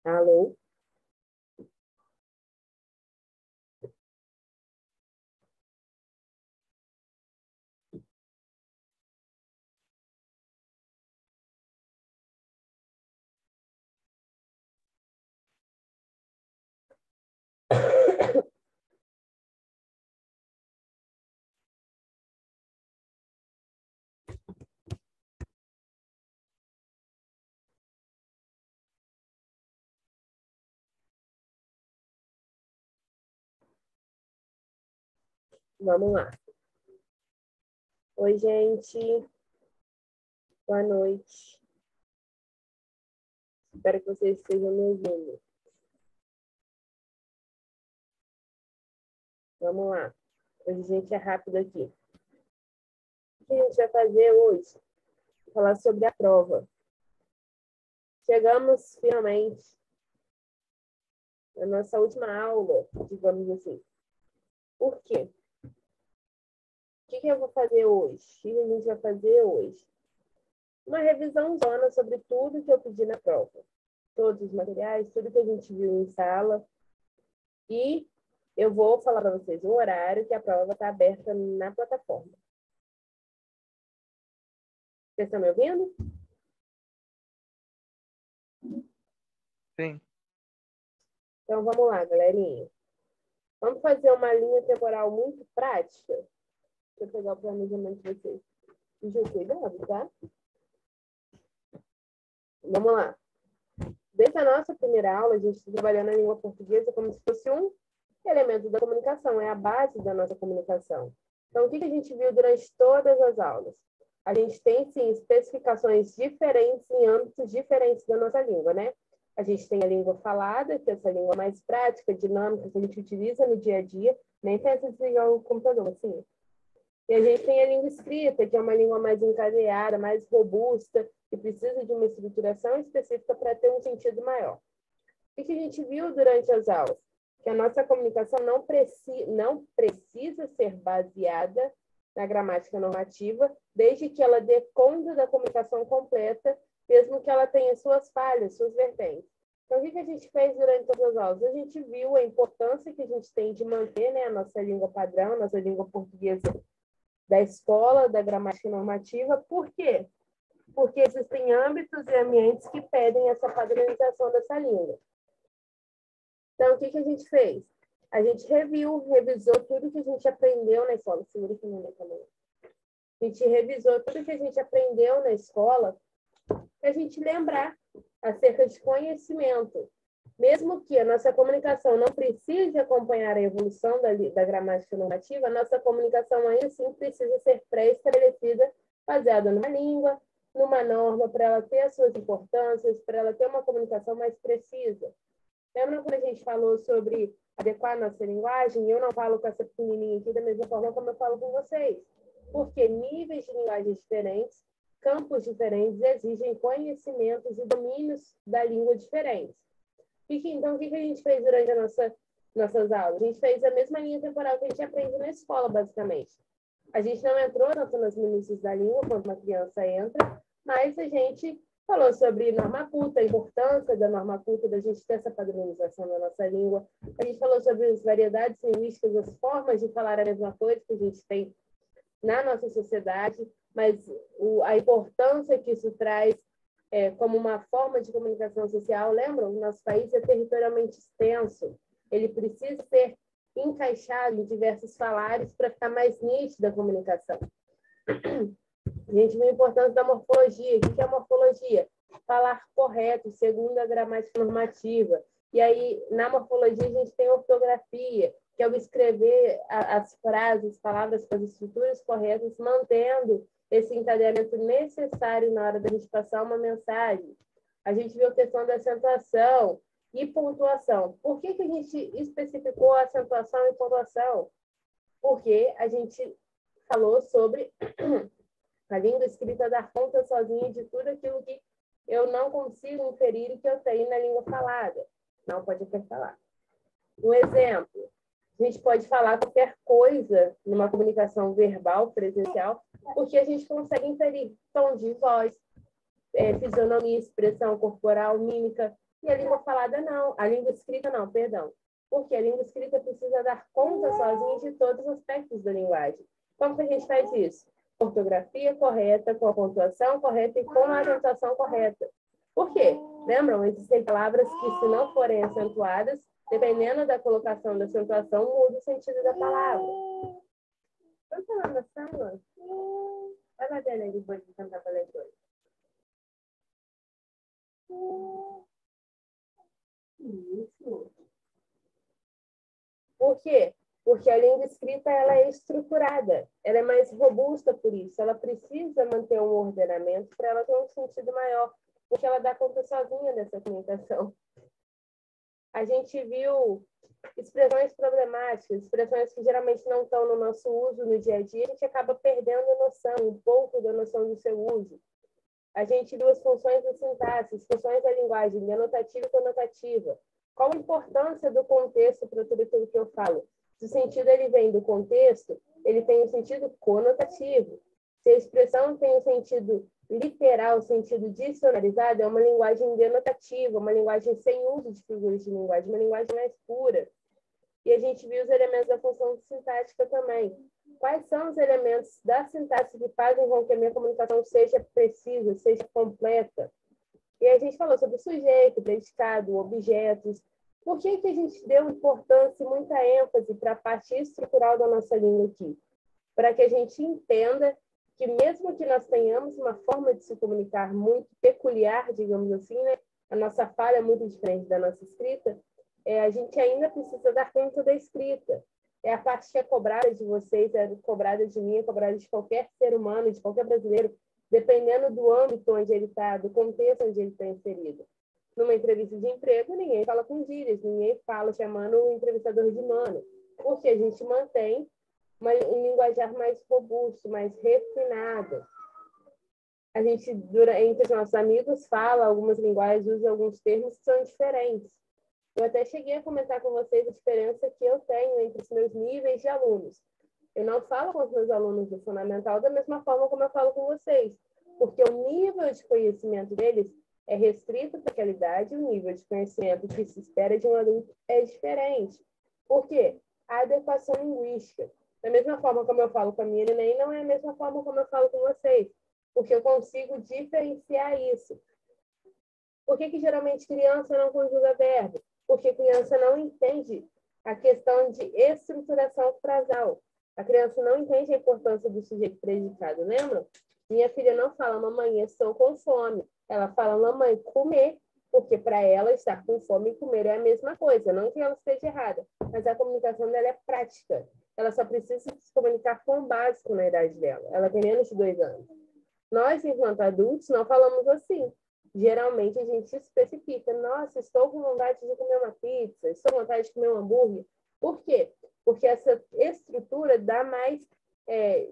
Alô? Vamos lá. Oi, gente. Boa noite. Espero que vocês estejam me ouvindo. Vamos lá. Hoje a gente é rápido aqui. O que a gente vai fazer hoje? Falar sobre a prova. Chegamos finalmente na nossa última aula, digamos assim. Por quê? O que eu vou fazer hoje? O que a gente vai fazer hoje? Uma revisão zona sobre tudo que eu pedi na prova. Todos os materiais, tudo que a gente viu em sala. E eu vou falar para vocês o horário que a prova está aberta na plataforma. Vocês estão me ouvindo? Sim. Então, vamos lá, galerinha. Vamos fazer uma linha temporal muito prática. Deixa eu pegar o planejamento de vocês. Deixa cuidado, tá? Vamos lá. Desde a nossa primeira aula, a gente está trabalhando a língua portuguesa como se fosse um elemento da comunicação, é a base da nossa comunicação. Então, o que a gente viu durante todas as aulas? A gente tem, sim, especificações diferentes em âmbitos diferentes da nossa língua, né? A gente tem a língua falada, que é essa língua mais prática, dinâmica, que a gente utiliza no dia a dia, nem pensa em desligar o computador, assim. E a gente tem a língua escrita, que é uma língua mais encadeada, mais robusta, que precisa de uma estruturação específica para ter um sentido maior. O que a gente viu durante as aulas? Que a nossa comunicação não precisa ser baseada na gramática normativa, desde que ela dê conta da comunicação completa, mesmo que ela tenha suas falhas, suas vertentes. Então, o que a gente fez durante todas as aulas? A gente viu a importância que a gente tem de manter, né, a nossa língua padrão, a nossa língua portuguesa da escola, da gramática normativa. Por quê? Porque existem âmbitos e ambientes que pedem essa padronização dessa língua. Então, o que a gente fez? A gente revisou tudo que a gente aprendeu na escola. Segura aqui na minha câmera. A gente revisou tudo que a gente aprendeu na escola para a gente lembrar acerca de conhecimento. Mesmo que a nossa comunicação não precise acompanhar a evolução da gramática normativa, a nossa comunicação ainda assim precisa ser pré-estabelecida, baseada numa língua, numa norma, para ela ter as suas importâncias, para ela ter uma comunicação mais precisa. Lembra quando a gente falou sobre adequar a nossa linguagem? Eu não falo com essa pequenininha aqui da mesma forma como eu falo com vocês. Porque níveis de linguagem diferentes, campos diferentes, exigem conhecimentos e domínios da língua diferentes. Então, o que a gente fez durante as nossas aulas? A gente fez a mesma linha temporal que a gente aprende na escola, basicamente. A gente não entrou tanto nas minúcias da língua quanto uma criança entra, mas a gente falou sobre norma culta, a importância da norma culta, da gente ter essa padronização da nossa língua. A gente falou sobre as variedades linguísticas, as formas de falar a mesma coisa que a gente tem na nossa sociedade, mas a importância que isso traz como uma forma de comunicação social. Lembram? O nosso país é territorialmente extenso. Ele precisa ser encaixado em diversos falares para ficar mais nítida a comunicação. A gente viu a importância da morfologia. O que é a morfologia? Falar correto, segundo a gramática normativa. E aí, na morfologia, a gente tem ortografia, que é o escrever as frases, palavras com as estruturas corretas, mantendo esse encadeamento necessário na hora da gente passar uma mensagem. A gente viu a questão da acentuação e pontuação. Por que a gente especificou a acentuação e pontuação? Porque a gente falou sobre a língua escrita dar conta sozinha de tudo aquilo que eu não consigo inferir e que eu tenho na língua falada. Não pode intercalar. Um exemplo, a gente pode falar qualquer coisa numa comunicação verbal, presencial, porque a gente consegue inferir tom de voz, fisionomia, expressão corporal, mímica. E a língua falada não, a língua escrita não, perdão. Porque a língua escrita precisa dar conta sozinha de todos os aspectos da linguagem. Como que a gente faz isso? Ortografia correta, com a pontuação correta e com a acentuação correta. Por quê? Lembram? Existem palavras que, se não forem acentuadas, dependendo da colocação da acentuação, muda o sentido da palavra. Vamos falar na sala? Vai lá dentro depois de cantar para a leitura. Isso. Por quê? Porque a língua escrita ela é estruturada, ela é mais robusta por isso, ela precisa manter um ordenamento para ela ter um sentido maior, porque ela dá conta sozinha dessa comunicação. A gente viu expressões problemáticas, expressões que geralmente não estão no nosso uso no dia a dia, a gente acaba perdendo a noção, um pouco da noção do seu uso. A gente viu as funções da sintaxe, as funções da linguagem, denotativa e conotativa. Qual a importância do contexto para tudo aquilo que eu falo? Se o sentido ele vem do contexto, ele tem um sentido conotativo. Se a expressão tem um sentido literal, sentido dicionarizado, é uma linguagem denotativa, uma linguagem sem uso de figuras de linguagem, uma linguagem mais pura. E a gente viu os elementos da função sintática também. Quais são os elementos da sintaxe que fazem com que a minha comunicação seja precisa, seja completa? E a gente falou sobre sujeito, predicado, objetos. Por que a gente deu importância e muita ênfase para a parte estrutural da nossa língua aqui? Para que a gente entenda que mesmo que nós tenhamos uma forma de se comunicar muito peculiar, digamos assim, né? A nossa fala é muito diferente da nossa escrita, a gente ainda precisa dar conta da escrita. É a parte que é cobrada de vocês, é cobrada de mim, é cobrada de qualquer ser humano, de qualquer brasileiro, dependendo do âmbito onde ele está, do contexto onde ele está inserido. Numa entrevista de emprego, ninguém fala com gírias, ninguém fala chamando o entrevistador de mano, porque a gente mantém um linguajar mais robusto, mais refinado. A gente, entre os nossos amigos, fala algumas linguagens, usa alguns termos que são diferentes. Eu até cheguei a comentar com vocês a diferença que eu tenho entre os meus níveis de alunos. Eu não falo com os meus alunos do fundamental da mesma forma como eu falo com vocês, porque o nível de conhecimento deles é restrito para aquela idade, o nível de conhecimento que se espera de um adulto é diferente. Por quê? A adequação linguística. Da mesma forma como eu falo com a minha neném, não é a mesma forma como eu falo com vocês, porque eu consigo diferenciar isso. Por que geralmente criança não conjuga verbo? Porque criança não entende a questão de estruturação frasal. A criança não entende a importância do sujeito predicado, lembra? Minha filha não fala, mamãe, estou com fome. Ela fala, mamãe, comer, porque para ela estar com fome e comer é a mesma coisa. Não que ela esteja errada, mas a comunicação dela é prática. Ela só precisa se comunicar com o básico na idade dela. Ela tem menos de 2 anos. Nós, enquanto adultos, não falamos assim. Geralmente a gente especifica, nossa, estou com vontade de comer uma pizza, estou com vontade de comer um hambúrguer. Por quê? Porque essa estrutura dá mais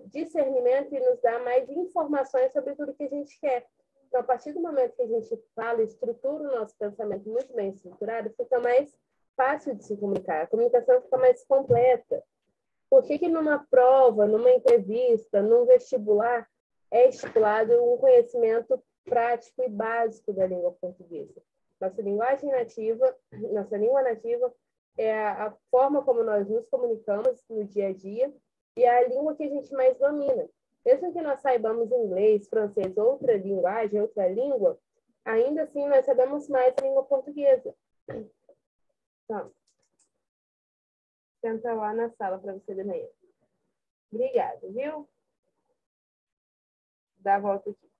discernimento e nos dá mais informações sobre tudo que a gente quer. Então, a partir do momento que a gente fala, estrutura o nosso pensamento muito bem estruturado, fica mais fácil de se comunicar. A comunicação fica mais completa. Por que numa prova, numa entrevista, num vestibular, é estipulado um conhecimento prático e básico da língua portuguesa? Nossa linguagem nativa, nossa língua nativa é a forma como nós nos comunicamos no dia a dia e é a língua que a gente mais domina. Mesmo que nós saibamos inglês, francês, outra linguagem, outra língua, ainda assim nós sabemos mais a língua portuguesa. Então, senta lá na sala para você de manhã. Obrigada, viu? Dá a volta aqui.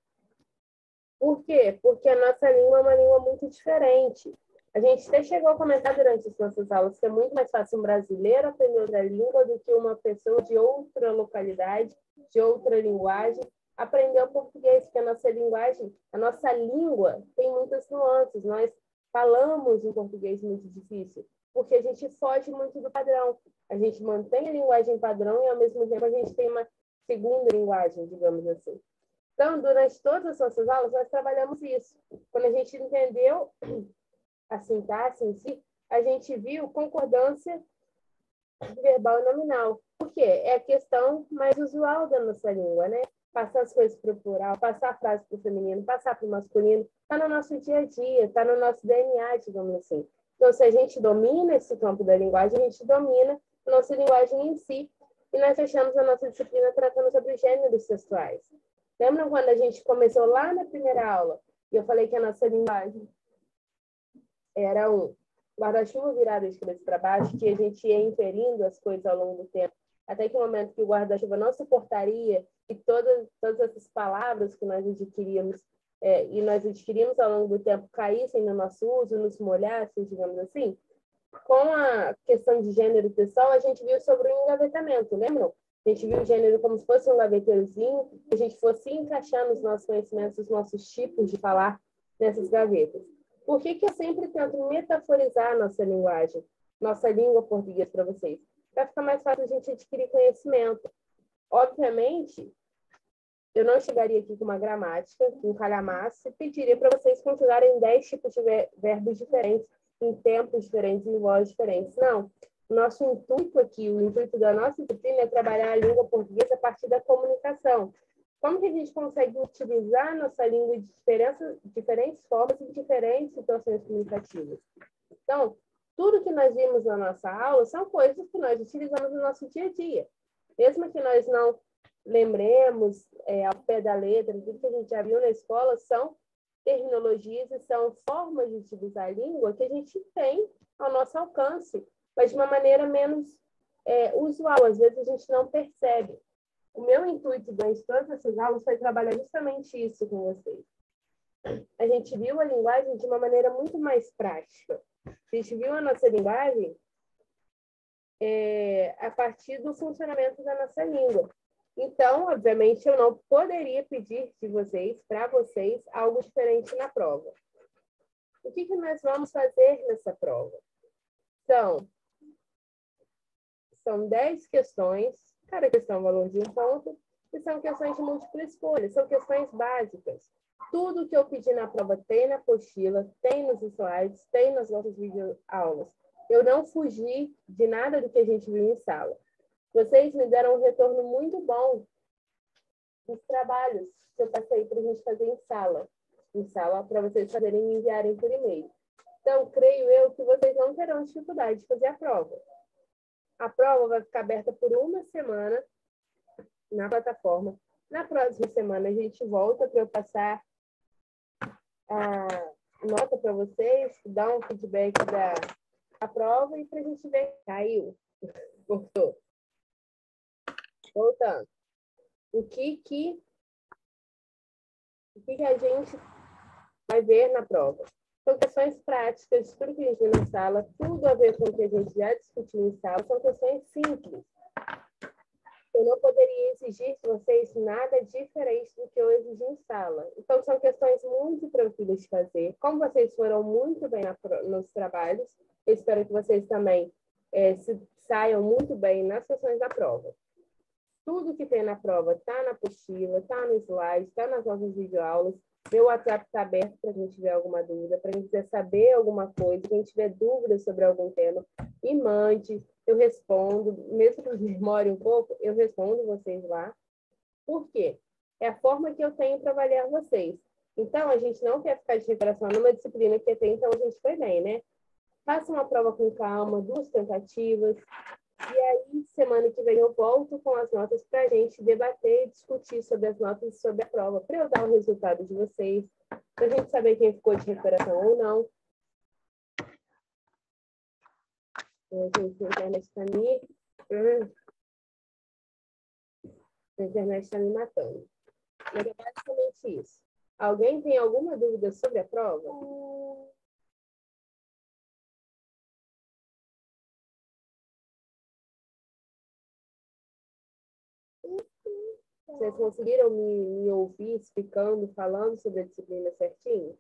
Por quê? Porque a nossa língua é uma língua muito diferente. A gente até chegou a comentar durante as nossas aulas que é muito mais fácil um brasileiro aprender outra língua do que uma pessoa de outra localidade, de outra linguagem, aprender o português, porque a nossa linguagem, a nossa língua tem muitas nuances. Nós falamos um português muito difícil, porque a gente foge muito do padrão. A gente mantém a linguagem padrão e, ao mesmo tempo, a gente tem uma segunda linguagem, digamos assim. Então, durante todas as nossas aulas, nós trabalhamos isso. Quando a gente entendeu a sintaxe em si, a gente viu concordância verbal e nominal. Por quê? É a questão mais usual da nossa língua, né? passar as coisas para o plural, passar a frase para o feminino, passar para o masculino, está no nosso dia a dia, está no nosso DNA, digamos assim. Então, se a gente domina esse campo da linguagem, a gente domina a nossa linguagem em si. E nós fechamos a nossa disciplina tratando sobre gêneros sexuais. Lembram quando a gente começou lá na primeira aula e eu falei que a nossa linguagem era um guarda-chuva virado de cabeça para baixo, que a gente ia inferindo as coisas ao longo do tempo, até que o momento que o guarda-chuva não suportaria e todas essas palavras que nós adquiríamos e nós adquirimos ao longo do tempo caíssem no nosso uso, nos molhassem, digamos assim. Com a questão de gênero pessoal, a gente viu sobre o engavetamento, lembram? A gente viu o gênero como se fosse um gaveteirozinho, que a gente fosse encaixando os nossos conhecimentos, os nossos tipos de falar nessas gavetas. Por que eu sempre tento metaforizar a nossa linguagem, nossa língua portuguesa para vocês? Para ficar mais fácil a gente adquirir conhecimento. Obviamente, eu não chegaria aqui com uma gramática, com um calhamaço, e pediria para vocês conjugarem 10 tipos de verbos diferentes, em tempos diferentes, em vozes diferentes. Não. O nosso intuito aqui, o intuito da nossa disciplina é trabalhar a língua portuguesa a partir da comunicação. Como que a gente consegue utilizar a nossa língua de diferentes formas e diferentes situações comunicativas? Então, tudo que nós vimos na nossa aula são coisas que nós utilizamos no nosso dia a dia. Mesmo que nós não lembremos ao pé da letra, tudo que a gente já viu na escola são terminologias e são formas de utilizar a língua que a gente tem ao nosso alcance, mas de uma maneira menos usual. Às vezes a gente não percebe. O meu intuito durante todas essas aulas foi trabalhar justamente isso com vocês. A gente viu a linguagem de uma maneira muito mais prática. A gente viu a nossa linguagem a partir do funcionamento da nossa língua. Então, obviamente, eu não poderia pedir de vocês, para vocês, algo diferente na prova. O que nós vamos fazer nessa prova? São 10 questões, cada questão valor de um ponto, e são questões de múltipla escolha, são questões básicas. Tudo que eu pedi na prova tem na apostila, tem nos slides, tem nas nossas videoaulas. Eu não fugi de nada do que a gente viu em sala. Vocês me deram um retorno muito bom dos trabalhos que eu passei para a gente fazer em sala para vocês fazerem e enviarem por e-mail. Então, creio eu que vocês não terão dificuldade de fazer a prova. A prova vai ficar aberta por uma semana na plataforma. Na próxima semana, a gente volta para eu passar a nota para vocês, dar um feedback da prova e para a gente ver. Caiu. Voltou. Voltando. O que a gente vai ver na prova? São questões práticas, tudo que a gente vê na sala, tudo a ver com o que a gente já discutiu em sala, são questões simples. Eu não poderia exigir de vocês nada diferente do que eu exigi em sala. Então, são questões muito tranquilas de fazer. Como vocês foram muito bem nos trabalhos, eu espero que vocês também saiam muito bem nas questões da prova. Tudo que tem na prova está na apostila, está no slide, está nas nossas videoaulas. Meu WhatsApp está aberto para quem tiver alguma dúvida, para quem quiser saber alguma coisa, quem tiver dúvidas sobre algum tema, me mande, eu respondo. Mesmo que demore um pouco, eu respondo vocês lá. Por quê? É a forma que eu tenho para avaliar vocês. Então, a gente não quer ficar de recuperação numa disciplina que até então a gente foi bem, né? Faça uma prova com calma, 2 tentativas. E aí, semana que vem, eu volto com as notas para a gente debater e discutir sobre as notas e sobre a prova, para eu dar o resultado de vocês, para a gente saber quem ficou de recuperação ou não. Gente, a internet está a internet está me matando. Mas é basicamente isso. Alguém tem alguma dúvida sobre a prova? Vocês conseguiram me ouvir explicando, falando sobre a disciplina certinho?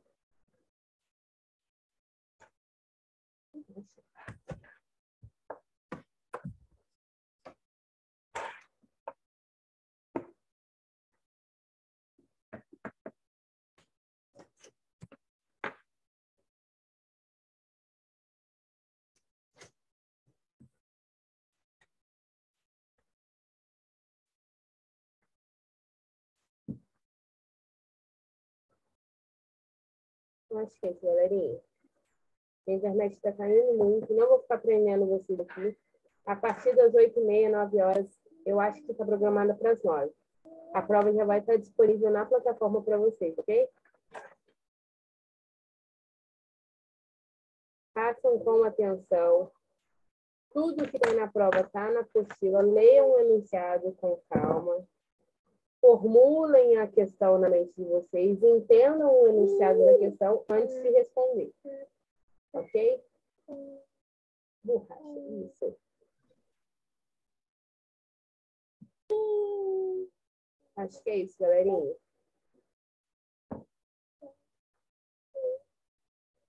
Acho que é isso, galerinha. A internet está caindo muito. Não vou ficar prendendo vocês aqui. A partir das 8h30, 9 horas, eu acho que está programada para as 9. A prova já vai estar disponível na plataforma para vocês, ok? Façam com atenção. Tudo que tem na prova está na apostila. Leiam o enunciado com calma. Formulem a questão na mente de vocês. Entendam o enunciado da questão antes de responder. Ok? Borracha, isso. Acho que é isso, galerinha.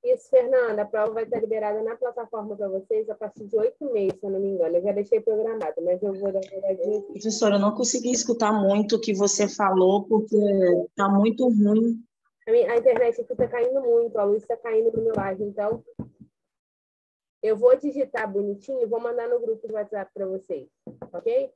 Isso, Fernanda, a prova vai estar liberada na plataforma para vocês a partir de 8h30, se eu não me engano. Eu já deixei programado, mas eu vou dar uma olhadinha aqui. Professora, eu não consegui escutar muito o que você falou, porque está muito ruim. A internet aqui está caindo muito, a luz está caindo no meu live, então eu vou digitar bonitinho e vou mandar no grupo do WhatsApp para vocês, ok?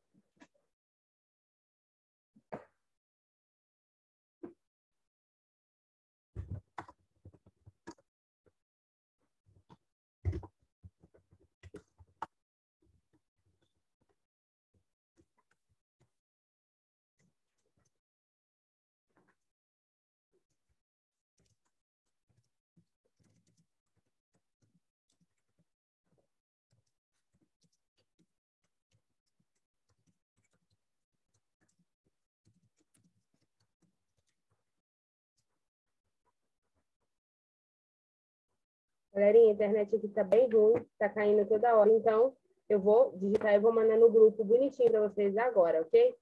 Galerinha, a internet aqui está bem ruim, está caindo toda hora, então eu vou digitar e vou mandar no grupo bonitinho para vocês agora, ok?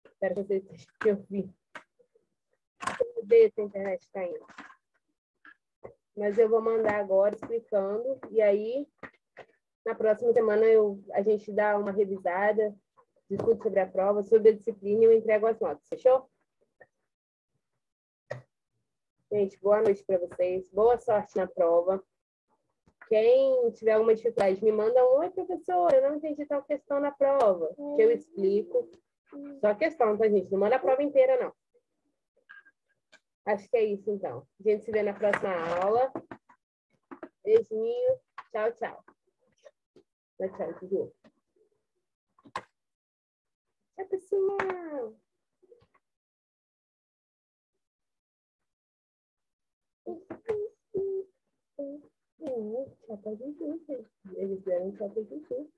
Espero que vocês estejam me ouvindo. Deixa a internet caindo. Mas eu vou mandar agora explicando, e aí na próxima semana a gente dá uma revisada, discute sobre a prova, sobre a disciplina e eu entrego as notas, fechou? Gente, boa noite para vocês, boa sorte na prova. Quem tiver alguma dificuldade, me manda um: oi, professora, eu não entendi tal questão na prova, que eu explico. Só a questão, tá, gente? Não manda a prova inteira, não. Acho que é isso, então. A gente se vê na próxima aula. Beijinho. Tchau, tchau. Tchau, Ju. Tchau, pessoal. Tchau, Ju. Eles deram tchau, Ju.